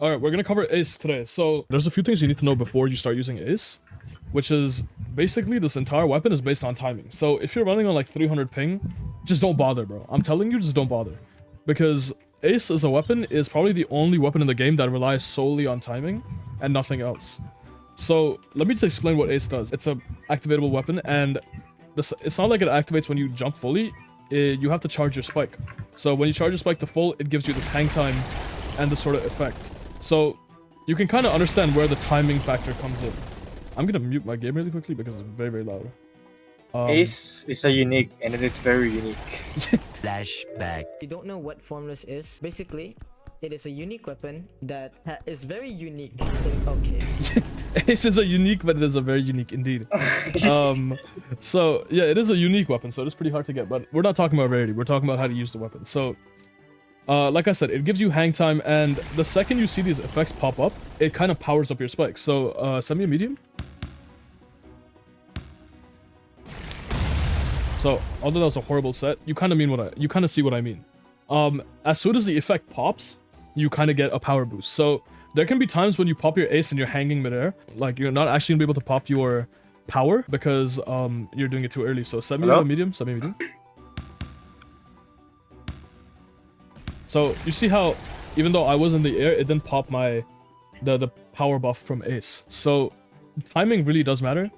All right, we're gonna cover Ace today. So there's a few things you need to know before you start using Ace, which is basically this entire weapon is based on timing. So if you're running on like 300 ping, just don't bother, bro. I'm telling you, just don't bother, because Ace as a weapon is probably the only weapon in the game that relies solely on timing and nothing else. So let me just explain what Ace does. It's a activatable weapon, and it's not like it activates when you jump fully. You have to charge your spike. So when you charge your spike to full, it gives you this hang time and this sort of effect. So you can kind of understand where the timing factor comes in. I'm gonna mute my game really quickly because it's very, very loud. Ace is a unique, and it is very unique. Flashback. You don't know what Formless is? Basically, it is a unique weapon that is very unique. Okay. Ace is a unique, but it is a very unique indeed. So yeah, it is a unique weapon, so it is pretty hard to get, but we're not talking about rarity, we're talking about how to use the weapon. So like I said, it gives you hang time, and the second you see these effects pop up, it kind of powers up your spike. So send me a medium. So although that was a horrible set, you kind of see what I mean. As soon as the effect pops, you kind of get a power boost. So there can be times when you pop your ace and you're hanging midair, like you're not actually gonna be able to pop your power because you're doing it too early. So send me a medium, send me a medium. So you see how even though I was in the air, it didn't pop the power buff from ace. So timing really does matter,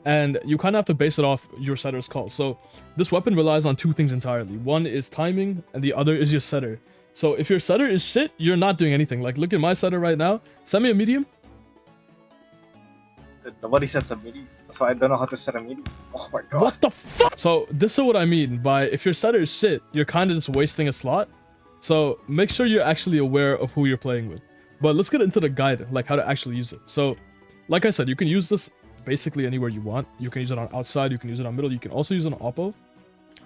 and you kind of have to base it off your setter's call. So this weapon relies on two things entirely. One is timing, and the other is your setter. So if your setter is shit, you're not doing anything. Like, look at my setter right now. Send me a medium. Nobody sets a medium, so I don't know how to set a medium. Oh my god. What the fuck? So this is what I mean by if your setter is shit, you're kind of just wasting a slot. So make sure you're actually aware of who you're playing with. But let's get into the guide, like how to actually use it. So like I said, you can use this basically anywhere you want. You can use it on outside, you can use it on middle, you can also use it on oppo.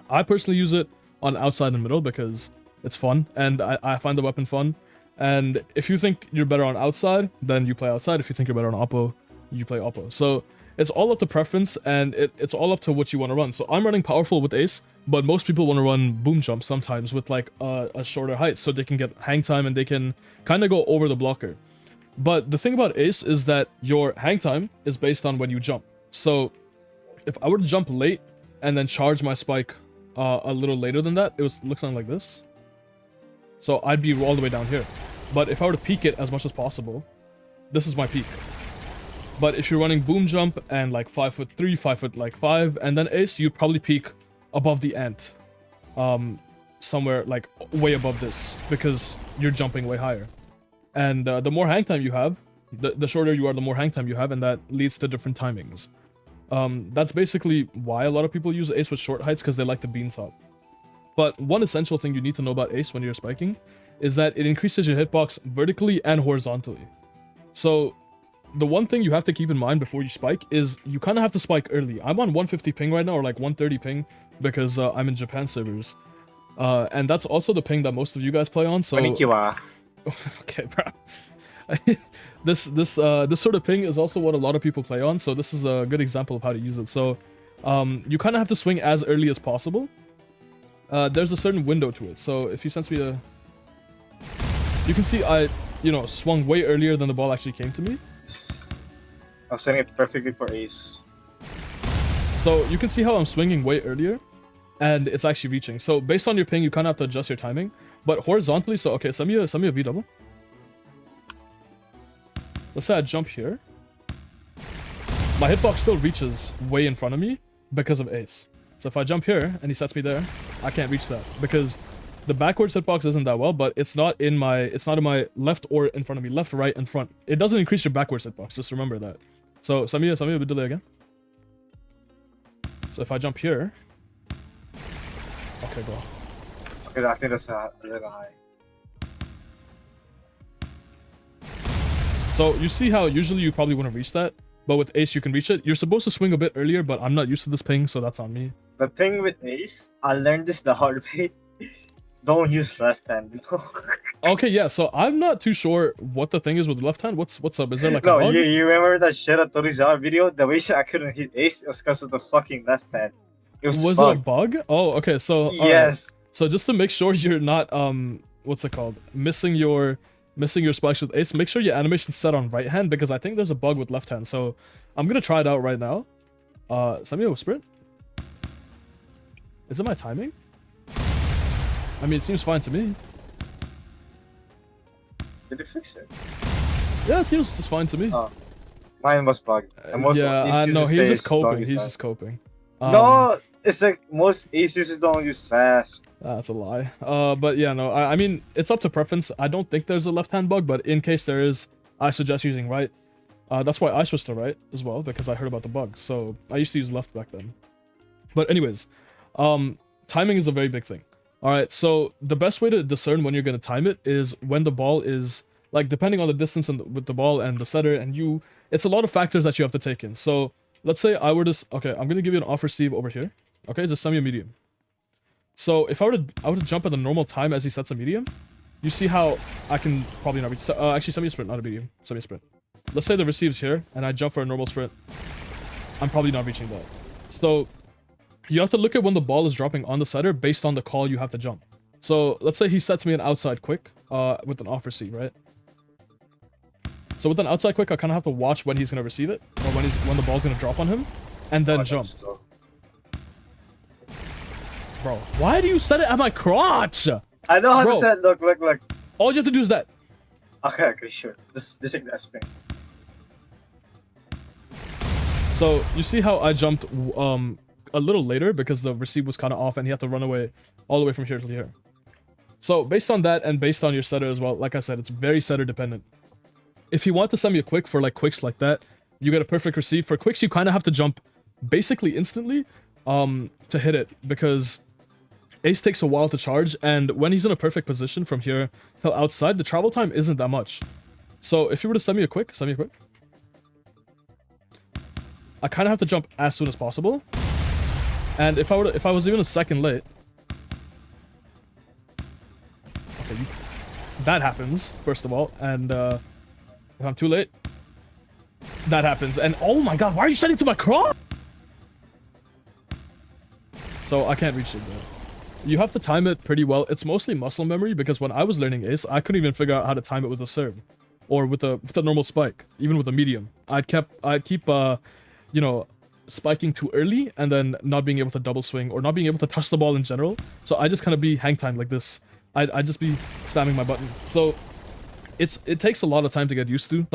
I personally use it on outside and middle because it's fun, and I find the weapon fun. And if you think you're better on outside, then you play outside. If you think you're better on oppo, you play oppo. So it's all up to preference, and it's all up to what you want to run. So I'm running powerful with ace, but most people want to run boom jump sometimes with like a shorter height, so they can get hang time and they can kind of go over the blocker. But the thing about ace is that your hang time is based on when you jump. So if I were to jump late and then charge my spike a little later than that, it looks something like this. So I'd be all the way down here. But if I were to peak it as much as possible, this is my peak. But if you're running boom jump and like 5'3", 5'5", and then ace, you'd probably peak above the ant. Somewhere like way above this, because you're jumping way higher. And the more hang time you have, the shorter you are, the more hang time you have, and that leads to different timings. That's basically why a lot of people use ace with short heights, because they like the bean top. But one essential thing you need to know about ace when you're spiking is that it increases your hitbox vertically and horizontally. So the one thing you have to keep in mind before you spike is you kind of have to spike early. I'm on 150 ping right now, or like 130 ping, because I'm in Japan servers. And that's also the ping that most of you guys play on, so... Konnichiwa. Okay, bro. This sort of ping is also what a lot of people play on, so this is a good example of how to use it. So you kind of have to swing as early as possible. There's a certain window to it, so if you sense me to... You can see I, swung way earlier than the ball actually came to me. I'm setting it perfectly for ace. So you can see how I'm swinging way earlier, and it's actually reaching. So based on your ping, you kind of have to adjust your timing. But horizontally, so okay, send me a V double. Let's say I jump here. My hitbox still reaches way in front of me because of ace. So if I jump here and he sets me there, I can't reach that because the backwards hitbox isn't that well, but it's not in my left or in front of me, left, right, and front. It doesn't increase your backwards hitbox, just remember that. So send me a bit delay again. So if I jump here, okay, bro. Okay, I think that's a little high. So you see how usually you probably wouldn't reach that, but with ace you can reach it. You're supposed to swing a bit earlier, but I'm not used to this ping, so that's on me. The thing with ace, I learned this the hard way. Don't use left hand. Okay, yeah, so I'm not too sure what the thing is with the left hand. What's up? Is there like a bug? You remember that shit at Torizawa video? The way I couldn't hit ace was because of the fucking left hand. Was it a bug? Oh, okay, so... Yes. So just to make sure you're not, what's it called? Missing your missing your spikes with ace, make sure your animation's set on right hand because I think there's a bug with left hand. So I'm gonna try it out right now. Send me a sprint. Is it my timing? I mean, it seems fine to me. Did it fix it? Yeah, it seems just fine to me. Oh, mine was bugged. And most Yeah, ace no, users he's say just it's don't coping. use He's that. just coping. No, it's like most ace users don't use slash. That's a lie. But yeah, no, I mean, it's up to preference. I don't think there's a left-hand bug, but in case there is, I suggest using right. That's why I switched to right as well, because I heard about the bug. So I used to use left back then. But anyways, timing is a very big thing. All right, so the best way to discern when you're going to time it is when the ball is, like, depending on the distance with the ball and the setter and you, it's a lot of factors that you have to take in. So let's say I were to, okay, I'm going to give you an off receive over here. Okay, it's a semi-medium. So if I were to jump at the normal time as he sets a medium, you see how I can probably not reach, actually semi-sprint, not a medium, semi-sprint. Let's say the receive's here and I jump for a normal sprint. I'm probably not reaching that. So you have to look at when the ball is dropping on the setter based on the call you have to jump. So let's say he sets me an outside quick with an off receive, right? So with an outside quick, I kind of have to watch when he's going to receive it or when the ball's going to drop on him and then jump. Bro, why do you set it at my crotch? I know how Bro. to set. Look. All you have to do is that. Okay, sure. This is the spin. So you see how I jumped a little later because the receive was kind of off and he had to run away all the way from here to here. So based on that and based on your setter as well, like I said, it's very setter dependent. If you want to send me a quick for like quicks like that, you get a perfect receive. For quicks, you kind of have to jump basically instantly to hit it because ace takes a while to charge, and when he's in a perfect position from here till outside, the travel time isn't that much. So if you were to send me a quick, I kind of have to jump as soon as possible. And if I was even a second late, okay, that happens first of all, and if I'm too late, that happens. And oh my god, why are you sending to my cross? So I can't reach it though. You have to time it pretty well. It's mostly muscle memory because when I was learning ace, I couldn't even figure out how to time it with a serve or with a normal spike, even with a medium. I'd keep you know, spiking too early and then not being able to double swing or not being able to touch the ball in general. So I just kind of be hang time like this. I'd just be spamming my button. So it takes a lot of time to get used to.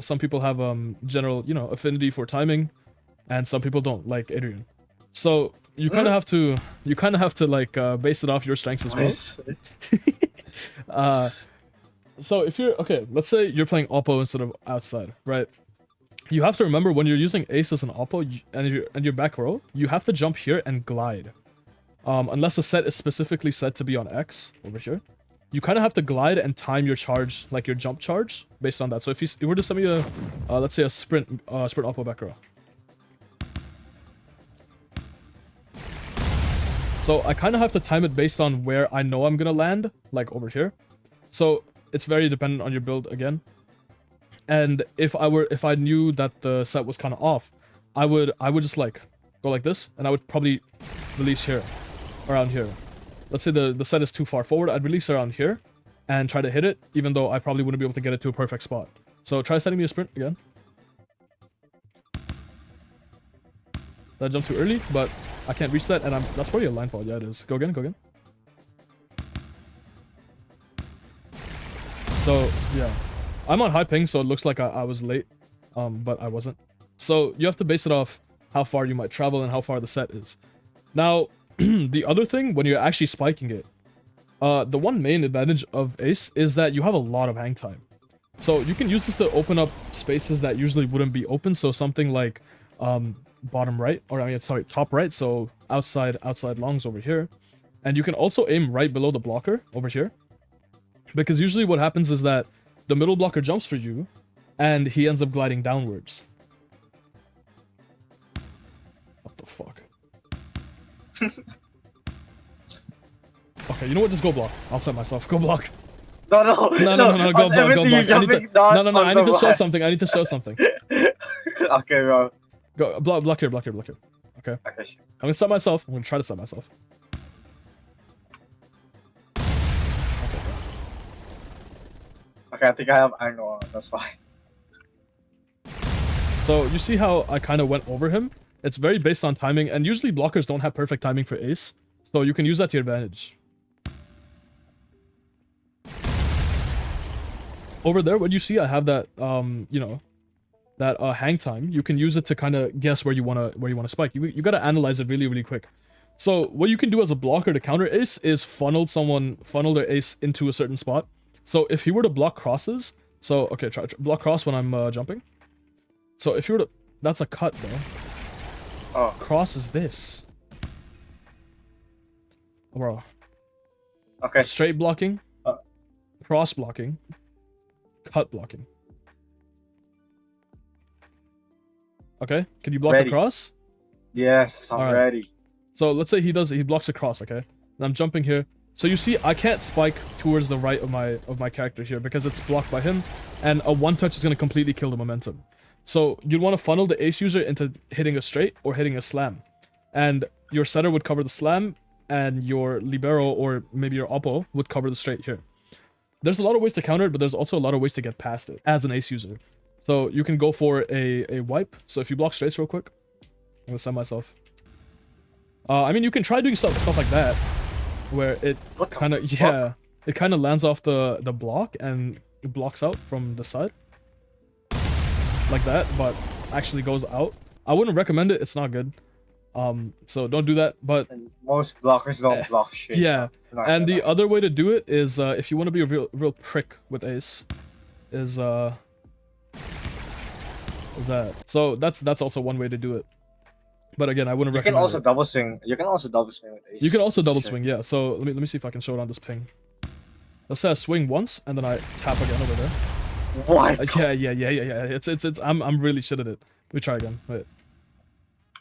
Some people have general, you know, affinity for timing, and some people don't, like Adrian. So you kind of have to like base it off your strengths as well. So if you're okay, let's say you're playing oppo instead of outside, right? You have to remember when you're using ace as an oppo and your back row, you have to jump here and glide. Unless the set is specifically set to be on X over here, you kind of have to glide and time your charge, like your jump charge, based on that. So if you were to send me a, let's say a sprint oppo back row. So I kind of have to time it based on where I know I'm gonna land, like over here. So it's very dependent on your build again. And if I knew that the set was kind of off, I would just like go like this, and I would probably release here, around here. Let's say the set is too far forward, I'd release around here and try to hit it, even though I probably wouldn't be able to get it to a perfect spot. So try setting me a sprint again. I jumped too early, but I can't reach that, and that's probably a line fault. Yeah, it is. Go again. So yeah, I'm on high ping, so it looks like I was late, but I wasn't. So you have to base it off how far you might travel and how far the set is. Now, the other thing, when you're actually spiking it, the one main advantage of ace is that you have a lot of hang time. So you can use this to open up spaces that usually wouldn't be open. So something like bottom right, or I mean, sorry, top right. So outside longs over here. And you can also aim right below the blocker over here. Because usually what happens is that the middle blocker jumps for you, and he ends up gliding downwards. What the fuck? Okay, you know what? Just go block. I'll set myself. Go block. No, No, go block. I need to show something. Okay, bro. Go block here. Okay. Okay, sure. I'm gonna set myself. I'm gonna try to set myself. Okay, Okay, I think I have angle on. That's why. So you see how I kind of went over him? It's very based on timing, and usually blockers don't have perfect timing for ace, so you can use that to your advantage. Over there, what you see, I have that, you know, that hang time. You can use it to kind of guess where you wanna spike. You gotta analyze it really, really quick. So what you can do as a blocker to counter ace is funnel their ace into a certain spot. So if he were to block crosses, so okay, try block cross when I'm jumping. So if you were to, that's a cut though. Oh. Cross is this. Bro. Okay. Straight blocking, cross blocking, cut blocking. Okay, can you block Ready. the cross? Yes, I'm Alright. ready. So let's say he blocks a cross, okay? And I'm jumping here. So you see, I can't spike towards the right of my character here because it's blocked by him, and a one touch is gonna completely kill the momentum. So you'd want to funnel the ace user into hitting a straight or hitting a slam, and your setter would cover the slam, and your libero or maybe your oppo would cover the straight here. There's a lot of ways to counter it, but there's also a lot of ways to get past it as an ace user. So you can go for a wipe. So if you block straights real quick, I'm gonna send myself. I mean, you can try doing stuff like that, where it kind of it kind of lands off the block and it blocks out from the side, like that, but actually goes out. I wouldn't recommend it. It's not good. So don't do that. But And most blockers don't block shit. yeah, Not and the gonna lie. other way to do it is if you want to be a real prick with ace, is that. So that's also one way to do it. But again, I wouldn't You can recommend also it. double swing. You can also double swing with ace. You can also double Shit. swing, yeah. So let me see if I can show it on this ping. Let's say I swing once and then I tap again over there. What? Yeah. It's I'm really shit at it. Let me try again. Wait.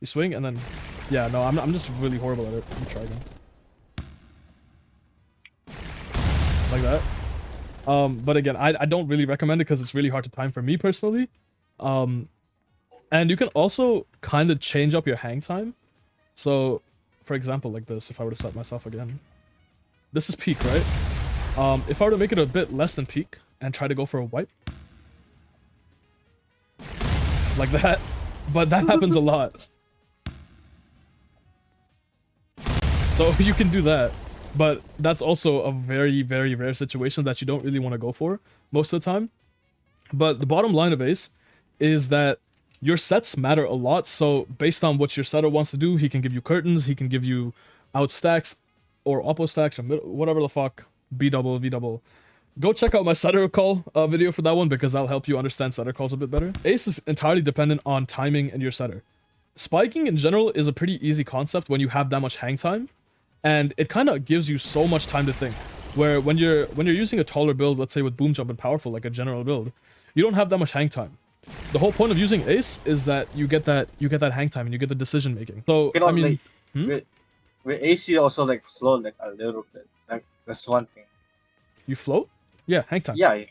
You swing and then yeah, no, I'm just really horrible at it. Let me try again. Like that. But again, I don't really recommend it because it's really hard to time for me personally. And you can also kind of change up your hang time. So, for example, like this, if I were to set myself again. This is peak, right? If I were to make it a bit less than peak and try to go for a wipe. Like that. But that happens a lot. So you can do that. But that's also a very, very rare situation that you don't really want to go for most of the time. But the bottom line of ace is that your sets matter a lot, so based on what your setter wants to do, he can give you curtains, he can give you out stacks, or oppo stacks, or whatever the fuck, B double, V double. Go check out my setter call video for that one, because that'll help you understand setter calls a bit better. Ace is entirely dependent on timing and your setter. Spiking in general is a pretty easy concept when you have that much hang time, and it kind of gives you so much time to think. Where when you're using a taller build, let's say with boom jump and powerful, like a general build, you don't have that much hang time. The whole point of using ace is that you get that hang time and you get the decision making. So You can I also, mean, like, with ace you also like float like a little bit. Like that's one thing. you float? Yeah, hang time. Yeah.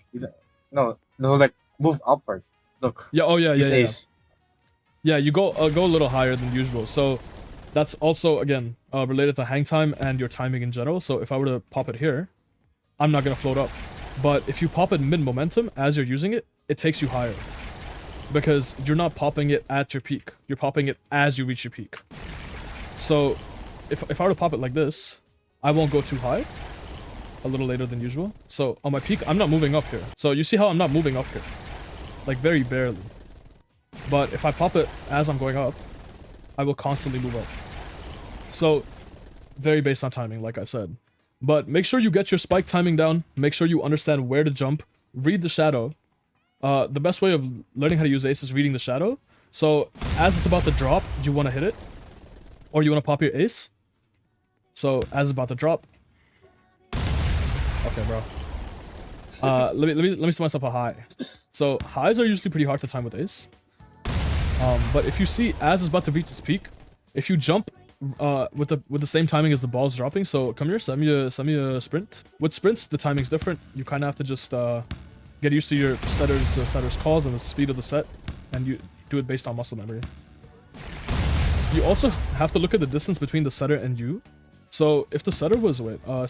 No, like move upward. Look. Yeah. Oh yeah. Use Yeah. ace. Yeah. You go a little higher than usual. So that's also again related to hang time and your timing in general. So if I were to pop it here, I'm not gonna float up. But if you pop it mid momentum as you're using it, it takes you higher. Because you're not popping it at your peak. You're popping it as you reach your peak. So if I were to pop it like this, I won't go too high. A little later than usual. So on my peak, I'm not moving up here. So you see how I'm not moving up here. Like very barely. But if I pop it as I'm going up, I will constantly move up. So very based on timing, like I said. But make sure you get your spike timing down. Make sure you understand where to jump. Read the shadow. The best way of learning how to use ace is reading the shadow. So as it's about to drop, you want to hit it, or you want to pop your ace. So as it's about to drop. Okay, bro. Let me set myself a high. So highs are usually pretty hard to time with ace. But if you see as it's about to reach its peak, if you jump with the same timing as the ball's dropping, so come here, send me a sprint. With sprints, the timing's different. You kind of have to just get used to your setter's calls and the speed of the set, and you do it based on muscle memory. You also have to look at the distance between the setter and you. So if the setter was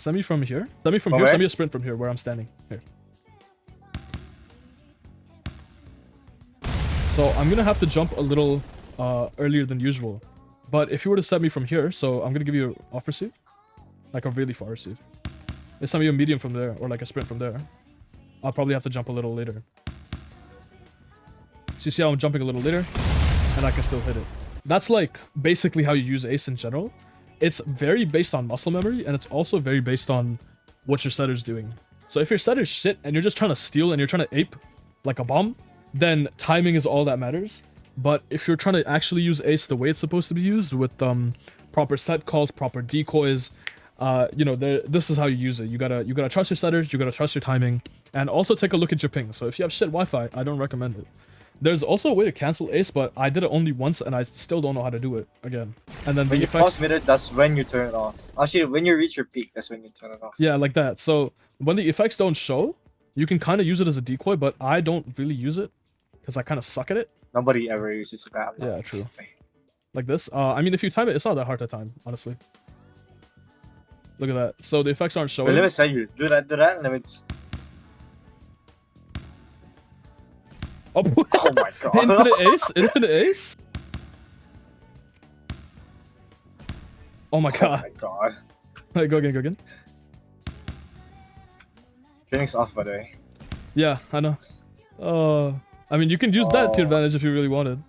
send me from here, send me a sprint from here where I'm standing. Here. So I'm gonna have to jump a little earlier than usual. But if you were to set me from here, so I'm gonna give you an off receive, like a really far receive. This time you a medium from there, or like a sprint from there. I'll probably have to jump a little later. So you see how I'm jumping a little later, and I can still hit it. That's like basically how you use ace in general. It's very based on muscle memory, and it's also very based on what your setter's doing. So if your setter's shit and you're just trying to steal and you're trying to ape like a bomb, then timing is all that matters. But if you're trying to actually use ace the way it's supposed to be used, with proper set calls, proper decoys, you know, this is how you use it. You gotta trust your setters, you gotta trust your timing, and also take a look at your ping. So if you have shit Wi-Fi, I don't recommend it. There's also a way to cancel ace, but I did it only once and I still don't know how to do it again. And then when the you effects... pause mid, that's when you turn it off. Actually, when you reach your peak, that's when you turn it off. Yeah, like that. So when the effects don't show, you can kind of use it as a decoy, but I don't really use it because I kind of suck at it. Nobody ever uses that. Yeah, true. Like this. I mean, if you time it, it's not that hard to time, honestly. Look at that. So the effects aren't showing. Wait, let me say you do that, and let me. Oh, Oh my god. Infinite ace? Infinite ace? Oh my god. Oh my god. Alright, go again, go again. Training's off, by the way. Yeah, I know. I mean, you can use that to your advantage if you really wanted.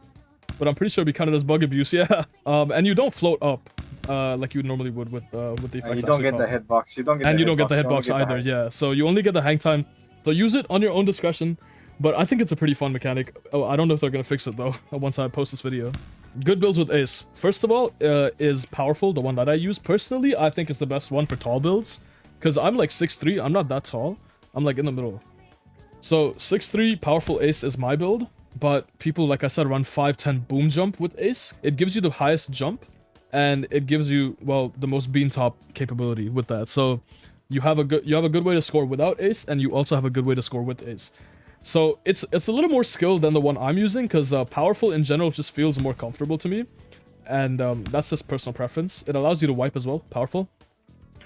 But I'm pretty sure it'd be counted as bug abuse, yeah. And you don't float up like you normally would with the effects. And you don't get the hitbox. You don't get and the you don't get the hitbox either, yeah. So you only get the hang time. So use it on your own discretion. But I think it's a pretty fun mechanic. Oh, I don't know if they're gonna fix it though once I post this video. Good builds with ace. First of all, is powerful, the one that I use. Personally, I think it's the best one for tall builds. Because I'm like 6'3", I'm not that tall. I'm like in the middle. So 6'3", powerful ace is my build. But people, like I said, run 5'10" boom jump with ace. It gives you the highest jump. And it gives you, well, the most bean top capability with that. So you have a good way to score without ace, and you also have a good way to score with ace. So it's a little more skill than the one I'm using, because powerful in general just feels more comfortable to me. And that's just personal preference. It allows you to wipe as well, powerful.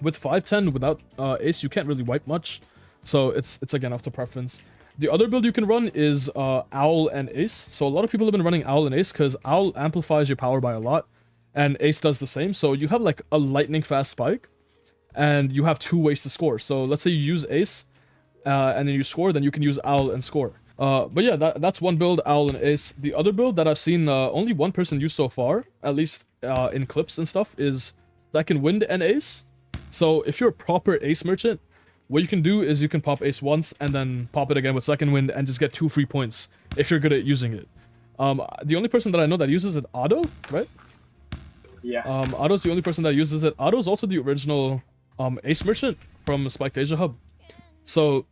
With 5'10", without ace, you can't really wipe much. So it's again up to preference. The other build you can run is Owl and Ace. So a lot of people have been running Owl and Ace because Owl amplifies your power by a lot, and Ace does the same. So you have like a lightning fast spike, and you have two ways to score. So let's say you use Ace, and then you score, then you can use Owl and score. But yeah, that's one build, Owl and Ace. The other build that I've seen only one person use so far, at least in clips and stuff, is Second Wind and Ace. So if you're a proper Ace merchant, what you can do is you can pop Ace once and then pop it again with Second Wind and just get 2 free points if you're good at using it. The only person that I know that uses it, Otto, right? Yeah. Otto's the only person that uses it. Otto's also the original Ace merchant from Spiked Asia Hub. So,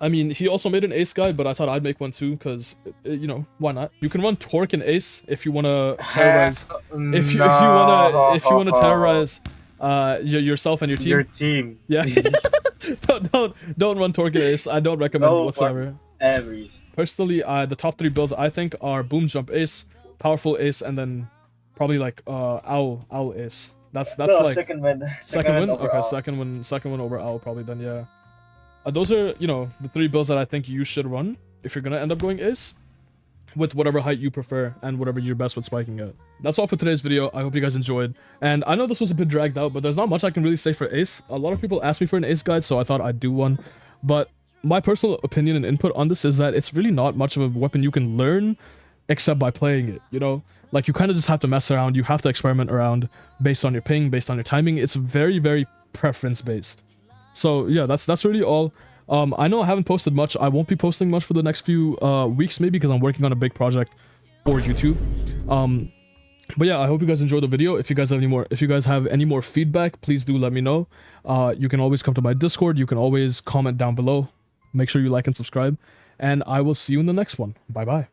I mean, he also made an Ace guide, but I thought I'd make one too, because, you know, why not? You can run Torque and Ace if you want to terrorize... if you want to terrorize yourself and your team. Your team. Yeah. don't run Torque and Ace. I don't recommend it whatsoever. Personally, the top 3 builds I think are Boom Jump Ace, Powerful Ace, and then probably like Owl Ace. That's like Second Wind. Second Wind. Okay, Second Wind over Owl probably then, yeah. Those are, you know, the 3 builds that I think you should run if you're gonna end up going Ace, with whatever height you prefer and whatever you're best with spiking at. That's all for today's video. I hope you guys enjoyed. And I know this was a bit dragged out, but there's not much I can really say for Ace. A lot of people asked me for an Ace guide, so I thought I'd do one. But my personal opinion and input on this is that it's really not much of a weapon you can learn except by playing it, you know? Like, you kind of just have to mess around. You have to experiment around based on your ping, based on your timing. It's very, very preference-based. So, yeah, that's really all. I know I haven't posted much. I won't be posting much for the next few weeks, maybe, because I'm working on a big project for YouTube. But yeah, I hope you guys enjoyed the video. If you guys have any more feedback, please do let me know. You can always come to my Discord. You can always comment down below. Make sure you like and subscribe. And I will see you in the next one. Bye-bye.